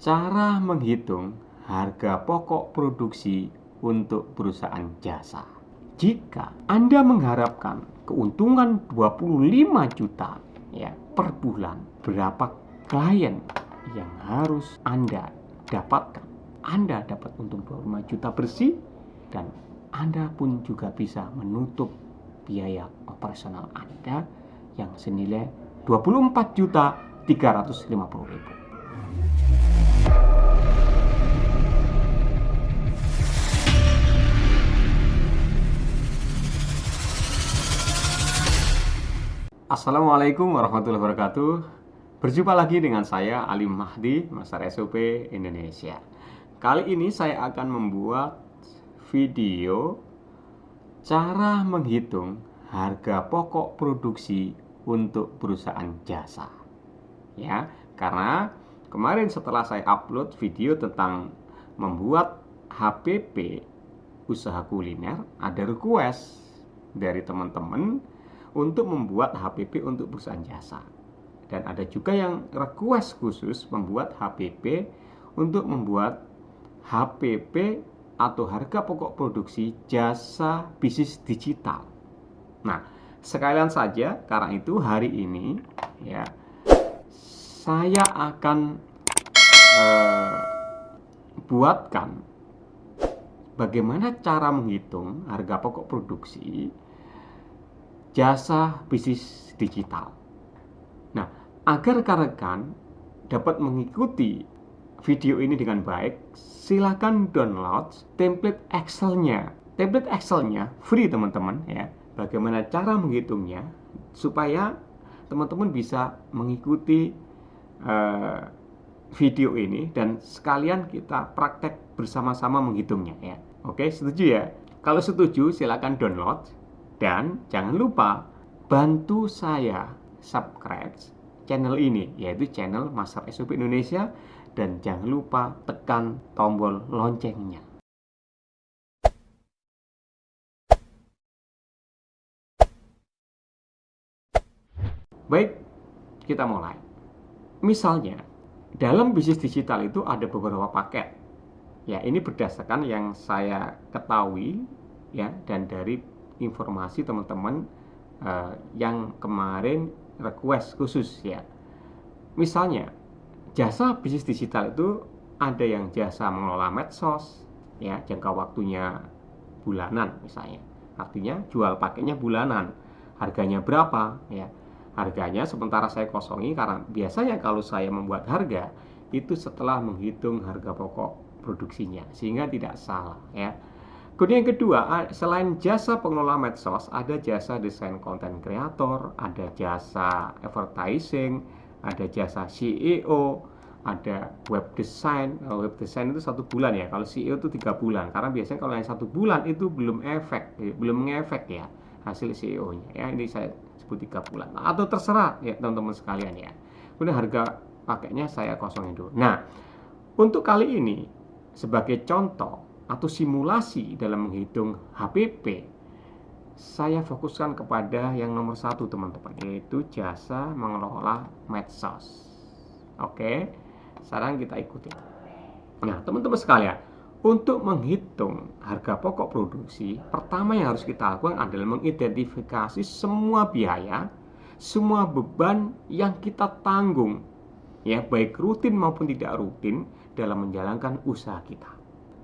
Cara menghitung harga pokok produksi untuk perusahaan jasa. Jika Anda mengharapkan keuntungan 25 juta per bulan, berapa klien yang harus Anda dapatkan? Anda dapat untung 25 juta bersih dan Anda pun juga bisa menutup biaya operasional Anda yang senilai 24.350.000. Assalamualaikum warahmatullahi wabarakatuh. Berjumpa lagi dengan saya Alim Mahdi, Master SOP Indonesia. Kali ini saya akan membuat video cara menghitung harga pokok produksi untuk perusahaan jasa. Ya, karena kemarin setelah saya upload video tentang membuat HPP usaha kuliner, ada request dari teman-teman untuk membuat HPP untuk perusahaan jasa. Dan ada juga yang request khusus membuat HPP untuk membuat HPP atau harga pokok produksi jasa bisnis digital. Nah, sekalian saja karena itu hari ini ya saya akan buatkan bagaimana cara menghitung harga pokok produksi jasa bisnis digital. Nah, agar rekan-rekan dapat mengikuti video ini dengan baik, silakan download template Excel-nya. Template Excel-nya free teman-teman ya. Bagaimana cara menghitungnya supaya teman-teman bisa mengikuti video ini dan sekalian kita praktek bersama-sama menghitungnya ya. Oke, setuju ya? Kalau setuju silakan download. Dan jangan lupa bantu saya subscribe channel ini, yaitu channel Master SOP Indonesia. Dan jangan lupa tekan tombol loncengnya. Baik, kita mulai. Misalnya, dalam bisnis digital itu ada beberapa paket. Ya, ini berdasarkan yang saya ketahui ya, dan dari informasi teman-teman yang kemarin request khusus ya. Misalnya jasa bisnis digital itu ada yang jasa mengelola medsos ya, jangka waktunya bulanan misalnya. Artinya jual paketnya bulanan. Harganya berapa ya? Harganya sementara saya kosongi karena biasanya kalau saya membuat harga itu setelah menghitung harga pokok produksinya sehingga tidak salah ya. Kemudian yang kedua, selain jasa pengelola medsos, ada jasa desain konten kreator, ada jasa advertising, ada jasa CEO, ada web design. Web design itu 1 bulan ya, kalau CEO itu 3 bulan. Karena biasanya kalau yang 1 bulan itu belum ngefek ya hasil CEO-nya. Ya, ini saya sebut 3 bulan. Atau terserah ya teman-teman sekalian ya. Kemudian harga paketnya saya kosongin dulu. Nah, untuk kali ini sebagai contoh atau simulasi dalam menghitung HPP, saya fokuskan kepada yang nomor 1 teman-teman, yaitu jasa mengelola medsos. Oke, sekarang kita ikuti. Nah teman-teman sekalian, untuk menghitung harga pokok produksi, pertama yang harus kita lakukan adalah mengidentifikasi semua biaya, semua beban yang kita tanggung ya, baik rutin maupun tidak rutin dalam menjalankan usaha kita.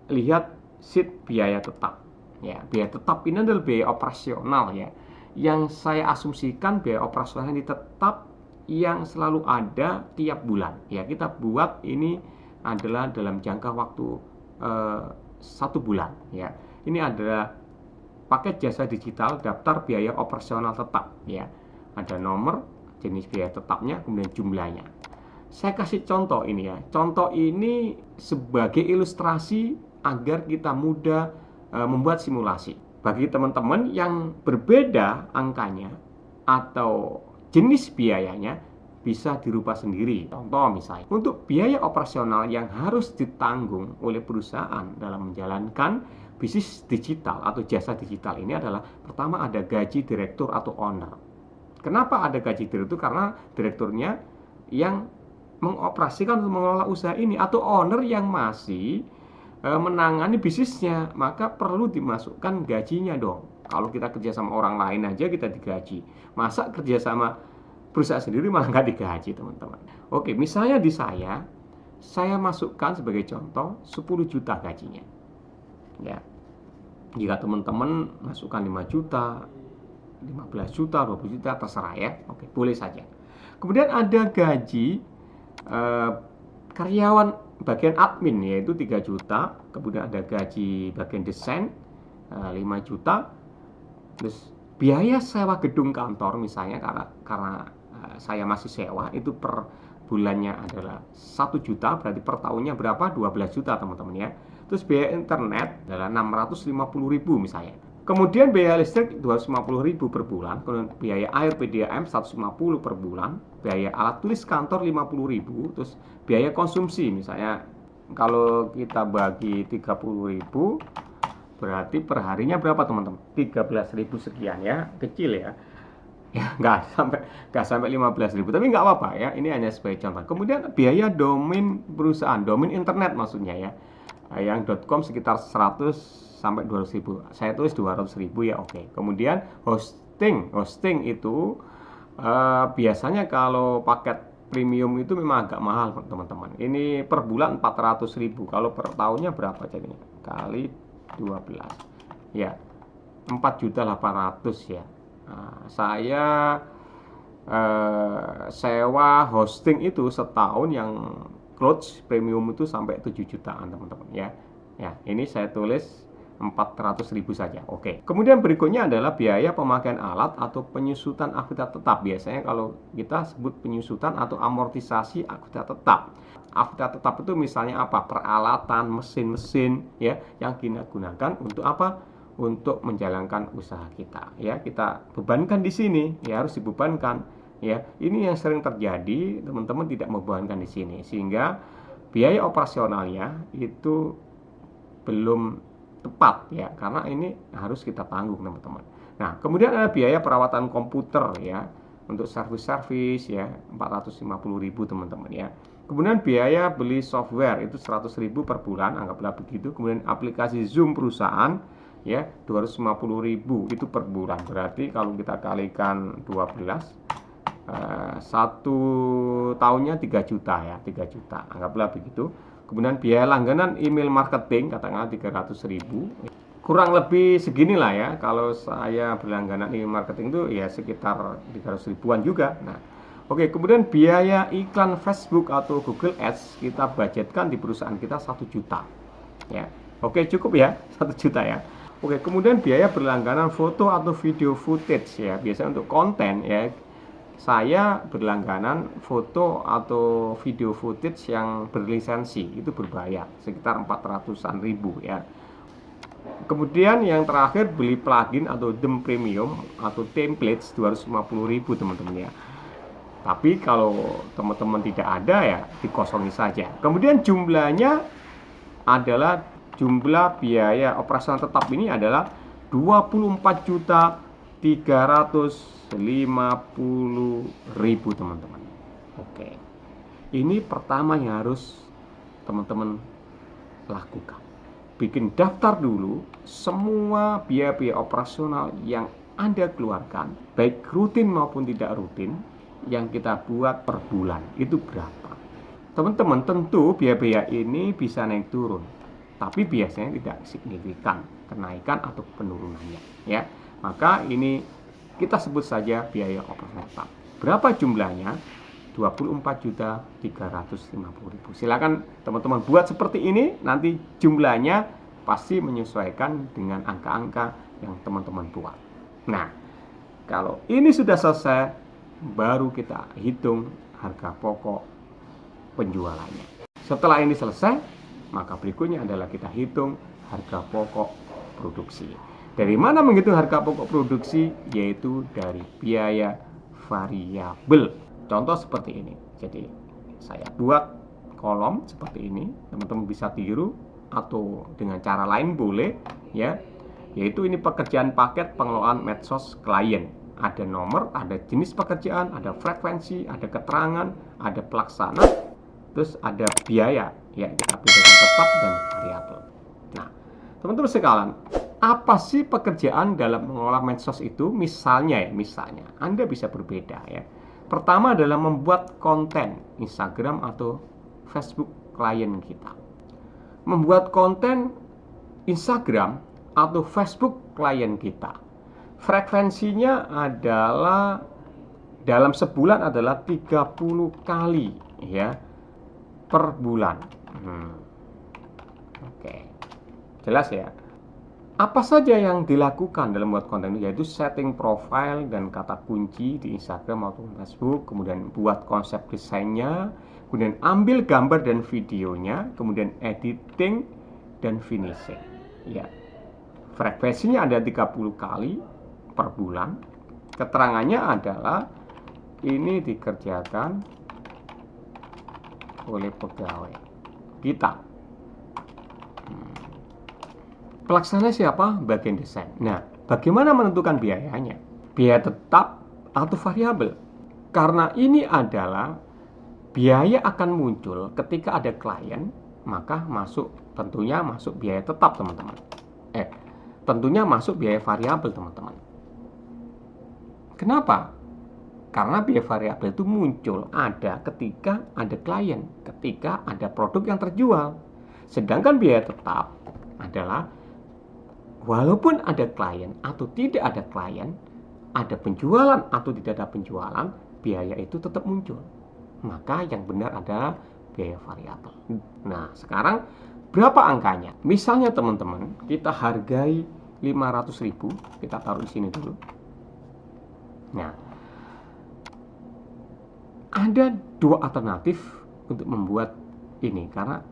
Lihat sheet biaya tetap ya. Biaya tetap ini adalah biaya operasional ya, yang saya asumsikan biaya operasional ini tetap yang selalu ada tiap bulan ya. Kita buat ini adalah dalam jangka waktu 1 bulan ya. Ini adalah paket jasa digital daftar biaya operasional tetap ya. Ada nomor, jenis biaya tetapnya, kemudian jumlahnya. Saya kasih contoh ini ya. Contoh ini sebagai ilustrasi agar kita mudah membuat simulasi. Bagi teman-teman yang berbeda angkanya atau jenis biayanya bisa dirubah sendiri. Contoh misalnya, untuk biaya operasional yang harus ditanggung oleh perusahaan dalam menjalankan bisnis digital atau jasa digital ini adalah pertama ada gaji direktur atau owner. Kenapa ada gaji direktur? Karena direkturnya yang mengoperasikan atau mengelola usaha ini, atau owner yang masih menangani bisnisnya, maka perlu dimasukkan gajinya dong. Kalau kita kerja sama orang lain aja kita digaji, masa kerja sama perusahaan sendiri malah nggak digaji, teman-teman. Oke, misalnya di saya masukkan sebagai contoh 10 juta gajinya. Ya, jika teman-teman masukkan 5 juta, 15 juta, 20 juta, terserah ya. Oke, boleh saja. Kemudian ada gaji karyawan bagian admin, yaitu 3 juta. Kemudian ada gaji bagian desain 5 juta. Terus biaya sewa gedung kantor misalnya, karena saya masih sewa, itu per bulannya adalah 1 juta, berarti per tahunnya berapa? 12 juta, teman-teman ya. Terus biaya internet adalah 650.000 misalnya. Kemudian biaya listrik 250.000 per bulan, kemudian biaya air PDAM 150 per bulan, biaya alat tulis kantor 50.000, terus biaya konsumsi misalnya kalau kita bagi 30.000 berarti perharinya berapa, teman-teman? 13.000 sekian ya, kecil ya. Ya, nggak sampai 15.000, tapi nggak apa-apa ya, ini hanya sebagai contoh. Kemudian biaya domain perusahaan, domain internet maksudnya ya, yang .com sekitar 100 sampai 200.000, saya tulis 200.000 ya, oke. Kemudian hosting itu biasanya kalau paket premium itu memang agak mahal, teman-teman. Ini per bulan 400.000, kalau per tahunnya berapa jadinya? Kali 12 ya, 4.800.000 ya. Nah, saya sewa hosting itu setahun yang cloud premium itu sampai 7 jutaan, teman-teman ya. Ya, ini saya tulis 400.000 saja. Oke. Kemudian berikutnya adalah biaya pemakaian alat atau penyusutan akuita tetap. Biasanya kalau kita sebut penyusutan atau amortisasi akuita tetap. Akuita tetap itu misalnya apa? Peralatan, mesin-mesin ya yang kita gunakan untuk apa? Untuk menjalankan usaha kita ya, kita bebankan di sini ya, harus dibebankan ya. Ini yang sering terjadi, teman-teman tidak membebankan di sini, sehingga biaya operasionalnya itu belum tepat ya, karena ini harus kita tanggung, teman-teman. Nah, kemudian ada biaya perawatan komputer ya, untuk servis ya 450.000, teman-teman ya. Kemudian biaya beli software itu 100.000 per bulan, anggaplah begitu. Kemudian aplikasi Zoom perusahaan ya 250.000 itu per bulan, berarti kalau kita kalikan 12 satu tahunnya 3 juta ya, 3 juta anggaplah begitu. Kemudian biaya langganan email marketing katakanlah 300.000, kurang lebih seginilah ya. Kalau saya berlangganan email marketing itu ya sekitar 300.000-an juga. Nah, oke. Kemudian biaya iklan Facebook atau Google Ads kita budgetkan di perusahaan kita 1 juta ya. Oke, cukup ya 1 juta ya. Oke, kemudian biaya berlangganan foto atau video footage ya, biasanya untuk konten ya. Saya berlangganan foto atau video footage yang berlisensi, itu berbayar sekitar 400-an ribu ya. Kemudian yang terakhir beli plugin atau theme premium atau templates 250.000, teman-teman ya. Tapi kalau teman-teman tidak ada ya dikosongi saja. Kemudian jumlahnya adalah jumlah biaya operasional tetap ini adalah 24.350.000, teman-teman. Oke. Ini pertama yang harus teman-teman lakukan. Bikin daftar dulu semua biaya-biaya operasional yang Anda keluarkan, baik rutin maupun tidak rutin, yang kita buat per bulan itu berapa. Teman-teman, tentu biaya-biaya ini bisa naik turun, tapi biasanya tidak signifikan kenaikan atau penurunannya ya. Maka ini kita sebut saja biaya operasional tetap. Berapa jumlahnya? 24.350.000. Silakan teman-teman buat seperti ini, nanti jumlahnya pasti menyesuaikan dengan angka-angka yang teman-teman buat. Nah, kalau ini sudah selesai, baru kita hitung harga pokok penjualannya. Setelah ini selesai, maka berikutnya adalah kita hitung harga pokok produksi. Dari mana menghitung harga pokok produksi? Yaitu dari biaya variabel. Contoh seperti ini. Jadi saya buat kolom seperti ini, teman-teman bisa tiru atau dengan cara lain boleh ya. Yaitu ini pekerjaan paket pengelolaan medsos klien. Ada nomor, ada jenis pekerjaan, ada frekuensi, ada keterangan, ada pelaksana, Terus ada biaya, ya kita bedakan tetap dan variabel. Nah, teman-teman sekalian, apa sih pekerjaan dalam mengelola medsos itu? Misalnya Anda bisa berbeda ya. Pertama adalah membuat konten Instagram atau Facebook klien kita. Membuat konten Instagram atau Facebook klien kita. Frekuensinya adalah dalam sebulan adalah 30 kali ya per bulan. Oke. Jelas ya? Apa saja yang dilakukan dalam membuat konten itu, yaitu setting profile dan kata kunci di Instagram maupun Facebook, kemudian buat konsep desainnya, kemudian ambil gambar dan videonya, kemudian editing dan finishing. Ya. Frekuensinya ada 30 kali per bulan. Keterangannya adalah ini dikerjakan oleh pegawai kita. Pelaksana siapa? Bagian desain. Nah, bagaimana menentukan biayanya? Biaya tetap atau variabel? Karena ini adalah biaya akan muncul ketika ada klien, maka tentunya masuk biaya tetap, teman-teman. Tentunya masuk biaya variabel, teman-teman. Kenapa? Karena biaya variabel itu muncul ada ketika ada klien, ketika ada produk yang terjual. Sedangkan biaya tetap adalah walaupun ada klien atau tidak ada klien, ada penjualan atau tidak ada penjualan, biaya itu tetap muncul. Maka yang benar adalah biaya variabel. Nah, sekarang berapa angkanya? Misalnya teman-teman, kita hargai 500.000, kita taruh di sini dulu. Nah, ada dua alternatif untuk membuat ini, karena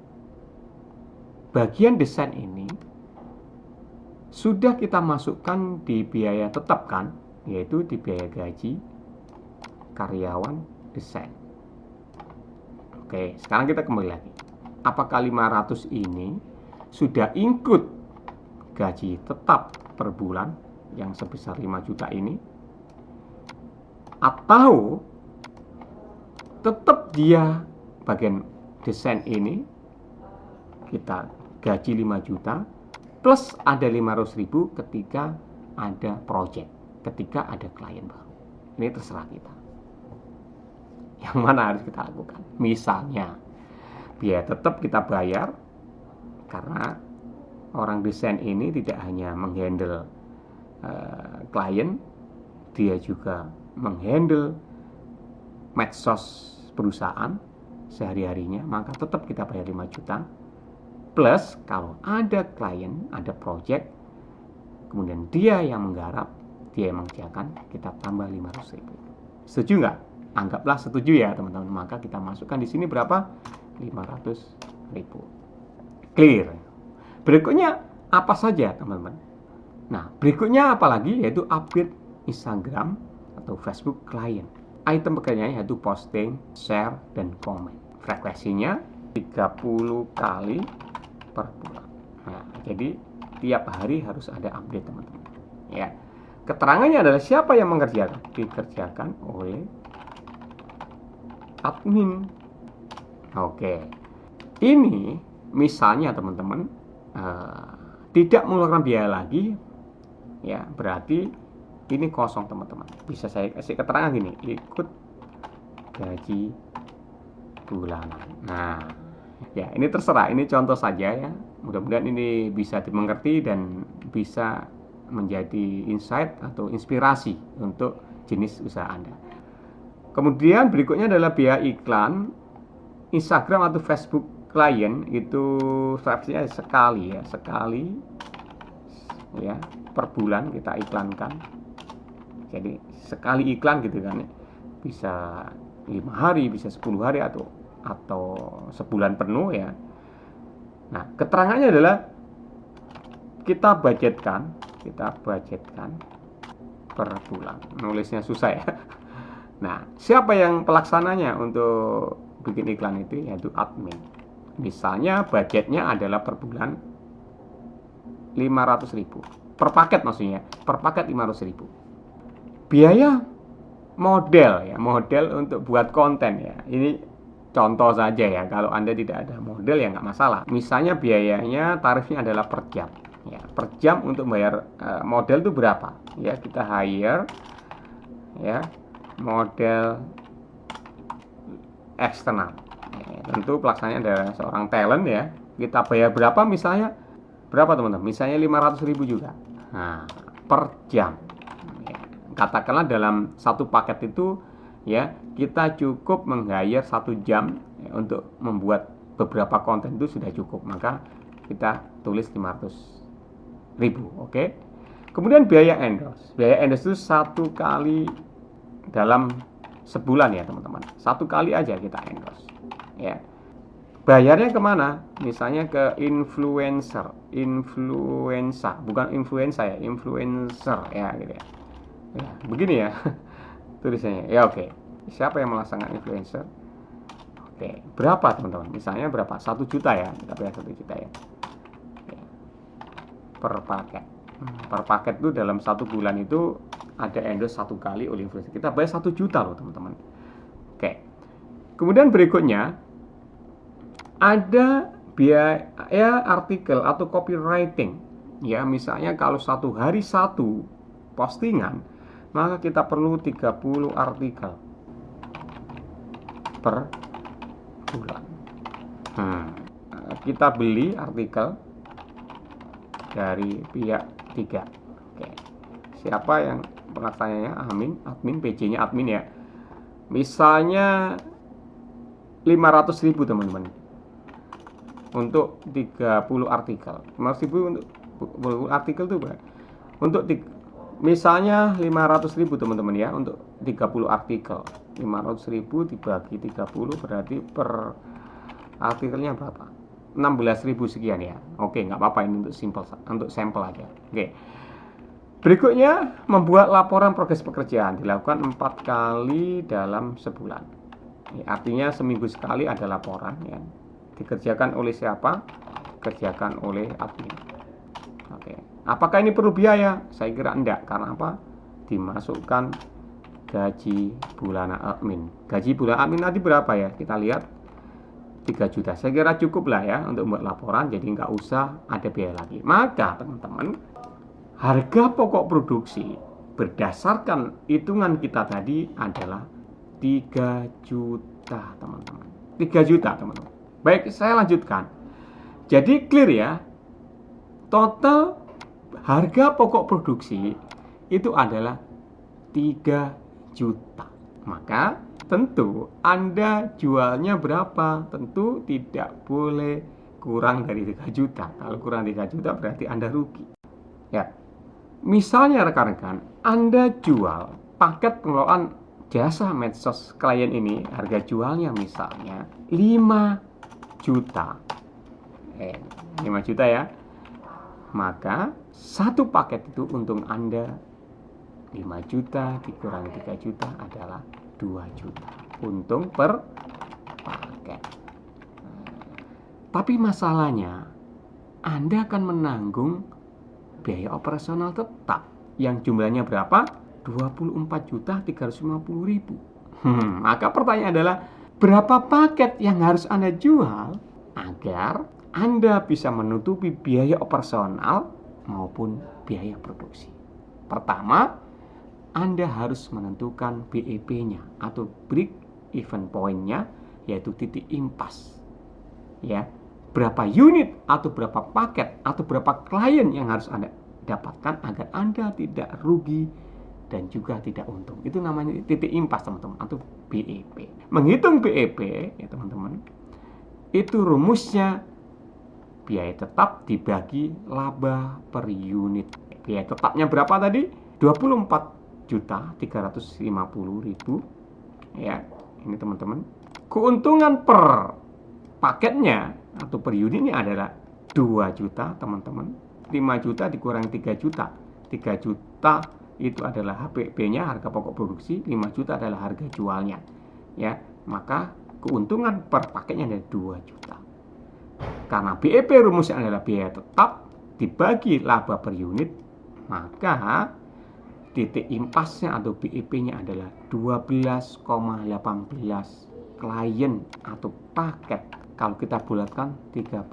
bagian desain ini sudah kita masukkan di biaya tetap kan, yaitu di biaya gaji karyawan desain. Oke, sekarang kita kembali lagi. Apakah 500 ini sudah include gaji tetap per bulan yang sebesar 5 juta ini, atau tetap dia bagian desain ini kita gaji 5 juta plus ada 500.000 ketika ada project, ketika ada klien baru. Ini terserah kita. Yang mana harus kita lakukan? Misalnya biaya tetap kita bayar karena orang desain ini tidak hanya menghandle klien, dia juga menghandle medsos perusahaan sehari-harinya, maka tetap kita bayar 5 juta. Plus kalau ada klien, ada project, kemudian dia yang menggarap, dia yang mengerjakan, kita tambah 500.000. Setuju nggak? Anggaplah setuju ya teman-teman. Maka kita masukkan di sini berapa? 500.000. Clear. Berikutnya apa saja teman-teman? Nah, berikutnya apa lagi? Yaitu update Instagram atau Facebook klien. Item pekerjaannya yaitu posting, share, dan komen. Frekuensinya 30 kali per bulan. Nah, jadi tiap hari harus ada update teman-teman. Ya. Keterangannya adalah siapa yang mengerjakan? Dikerjakan oleh admin. Oke. Ini misalnya teman-teman tidak mengeluarkan biaya lagi, ya berarti ini kosong teman-teman. Bisa saya kasih keterangan gini, ikut gaji bulanan. Nah, ya ini terserah, ini contoh saja ya. Mudah-mudahan ini bisa dimengerti dan bisa menjadi insight atau inspirasi untuk jenis usaha Anda. Kemudian berikutnya adalah biaya iklan Instagram atau Facebook klien, itu frekuensinya sekali ya per bulan kita iklankan. Jadi sekali iklan gitu kan, bisa 5 hari, bisa 10 hari atau sebulan penuh ya. Nah, keterangannya adalah kita budgetkan per bulan. Nulisnya susah ya. Nah, siapa yang pelaksananya untuk bikin iklan itu? Yaitu admin. Misalnya budgetnya adalah per bulan 500.000 per paket, maksudnya per paket 500.000. Biaya model untuk buat konten ya, ini contoh saja ya, kalau Anda tidak ada model ya nggak masalah. Misalnya biayanya tarifnya adalah per jam. Ya, per jam untuk bayar model itu berapa? Ya, kita hire ya model eksternal. Ya, tentu pelaksananya adalah seorang talent ya. Kita bayar berapa misalnya? Berapa teman-teman? Misalnya 500.000 juga. Nah, per jam. Ya, katakanlah dalam satu paket itu ya kita cukup meng-hire 1 jam ya, untuk membuat beberapa konten itu sudah cukup, maka kita tulis 500.000. Oke. Kemudian biaya endorse itu 1 kali dalam sebulan ya teman-teman, 1 kali aja kita endorse ya. Bayarnya kemana? Misalnya ke influencer, bukan influencer ya, influencer ya gitu ya. Ya begini ya tulisannya ya. Oke, siapa yang melaksanakan influencer? Oke, berapa teman-teman? Misalnya berapa? 1 juta ya, kita bayar 1 juta ya. Per paket. Per paket itu dalam 1 bulan itu ada endorse 1 kali oleh influencer. Kita bayar 1 juta loh teman-teman. Oke. Kemudian berikutnya ada biaya artikel atau copywriting. Ya, misalnya kalau 1 hari 1 postingan, maka kita perlu 30 artikel per bulan. Kita beli artikel dari pihak 3. Oke. Siapa yang pelaksananya? Admin, PJ-nya admin ya. Misalnya 500.000 teman-teman. Untuk 30 artikel. 500.000 untuk artikel itu berapa? Untuk misalnya 500.000 teman-teman ya, untuk 30 artikel. 500.000 dibagi 30 berarti per artikelnya berapa? 16.000 sekian ya. Oke, nggak apa-apa, ini untuk sampel aja. Oke. Berikutnya, membuat laporan progres pekerjaan dilakukan 4 kali dalam sebulan. Ya, artinya seminggu sekali ada laporan ya. Dikerjakan oleh siapa? Dikerjakan oleh admin. Oke. Apakah ini perlu biaya? Saya kira enggak. Karena apa? Dimasukkan gaji bulanan admin. Gaji bulanan admin nanti berapa ya? Kita lihat 3 juta. Saya kira cukup lah ya untuk membuat laporan. Jadi nggak usah ada biaya lagi. Maka teman-teman, harga pokok produksi berdasarkan hitungan kita tadi adalah 3 juta teman-teman. 3 juta teman-teman. Baik, saya lanjutkan. Jadi clear ya, total harga pokok produksi itu adalah 3 juta. Maka tentu Anda jualnya berapa? Tentu tidak boleh kurang dari 3 juta. Kalau kurang 3 juta berarti Anda rugi. Ya. Misalnya rekan-rekan, Anda jual paket pengelolaan jasa medsos klien ini, harga jualnya misalnya 5 juta. 5 juta ya. Maka satu paket itu untung Anda 5 juta dikurangi 3 juta adalah 2 juta. Untung per paket. Tapi masalahnya Anda akan menanggung biaya operasional tetap yang jumlahnya berapa? 24.350.000. Maka pertanyaan adalah, berapa paket yang harus Anda jual agar Anda bisa menutupi biaya operasional maupun biaya produksi? Pertama, Anda harus menentukan BEP-nya atau break even point-nya, yaitu titik impas. Ya, berapa unit atau berapa paket atau berapa klien yang harus Anda dapatkan agar Anda tidak rugi dan juga tidak untung. Itu namanya titik impas teman-teman, atau BEP. Menghitung BEP ya teman-teman, itu rumusnya biaya tetap dibagi laba per unit. Biaya tetapnya berapa tadi? 24.350.000 ya. Ini teman-teman. Keuntungan per paketnya atau per unitnya adalah 2 juta teman-teman. 5 juta dikurangi 3 juta. 3 juta itu adalah HPP-nya, harga pokok produksi. 5 juta adalah harga jualnya. Ya, maka keuntungan per paketnya adalah 2 juta. Karena BEP rumusnya adalah biaya tetap dibagi laba per unit, maka titik impasnya atau BEP-nya adalah 12,18 klien atau paket. Kalau kita bulatkan 13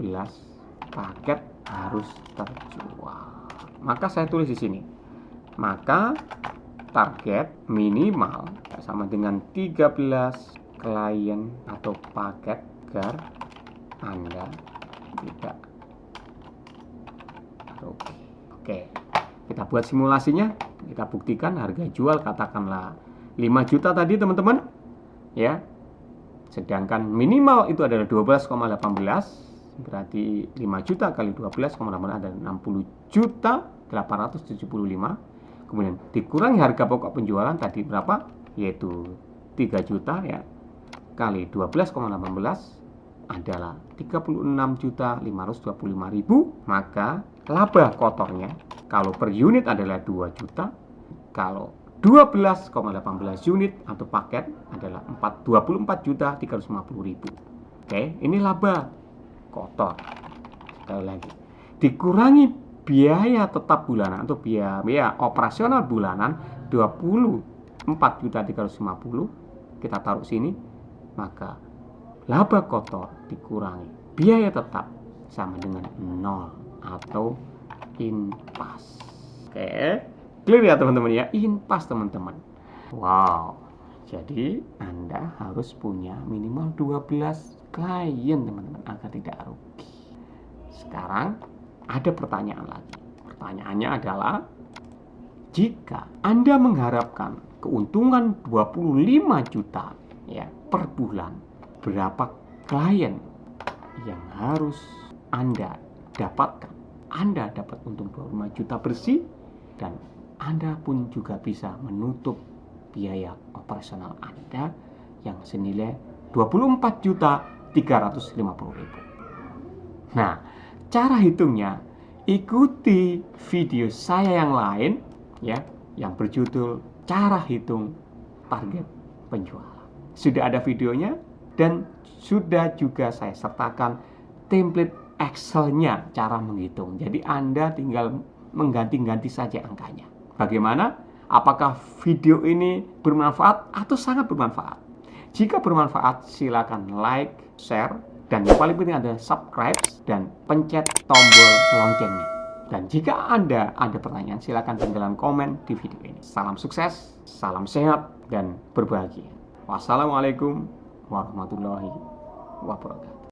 paket harus terjual. Maka saya tulis di sini. Maka target minimal sama dengan 13 klien atau paket agar Anda tidak rugi. Oke, kita buat simulasinya. Kita buktikan harga jual katakanlah 5 juta tadi teman-teman, ya. Sedangkan minimal itu adalah 12,18, berarti 5 juta kali 12,18 adalah 60 juta 875. Kemudian dikurangi harga pokok penjualan tadi berapa? Yaitu 3 juta ya, kali 12,18 adalah 36.525.000. Maka laba kotornya kalau per unit adalah 2 juta, kalau 12,18 unit atau paket adalah 24.350.000. Oke, ini laba kotor. Sekali lagi, dikurangi biaya tetap bulanan atau biaya operasional bulanan 24.350, kita taruh sini, maka laba kotor dikurangi biaya tetap sama dengan 0 atau impas. Oke, clear ya teman-teman ya, impas teman-teman. Wow, jadi Anda harus punya minimal 12 klien teman-teman agar tidak rugi. Sekarang ada pertanyaan lagi. Pertanyaannya adalah, jika Anda mengharapkan keuntungan 25 juta ya per bulan, berapa klien yang harus Anda dapatkan? Anda dapat untung 25 juta bersih dan Anda pun juga bisa menutup biaya operasional Anda yang senilai 24.350.000. Nah, cara hitungnya ikuti video saya yang lain ya, yang berjudul cara hitung target penjualan. Sudah ada videonya dan sudah juga saya sertakan template Excel-nya cara menghitung. Jadi Anda tinggal mengganti-ganti saja angkanya. Bagaimana? Apakah video ini bermanfaat atau sangat bermanfaat? Jika bermanfaat, silakan like, share, dan yang paling penting adalah subscribe dan pencet tombol loncengnya. Dan jika Anda ada pertanyaan, silakan tinggalkan komen di video ini. Salam sukses, salam sehat, dan berbahagia. Wassalamualaikum warahmatullahi wabarakatuh.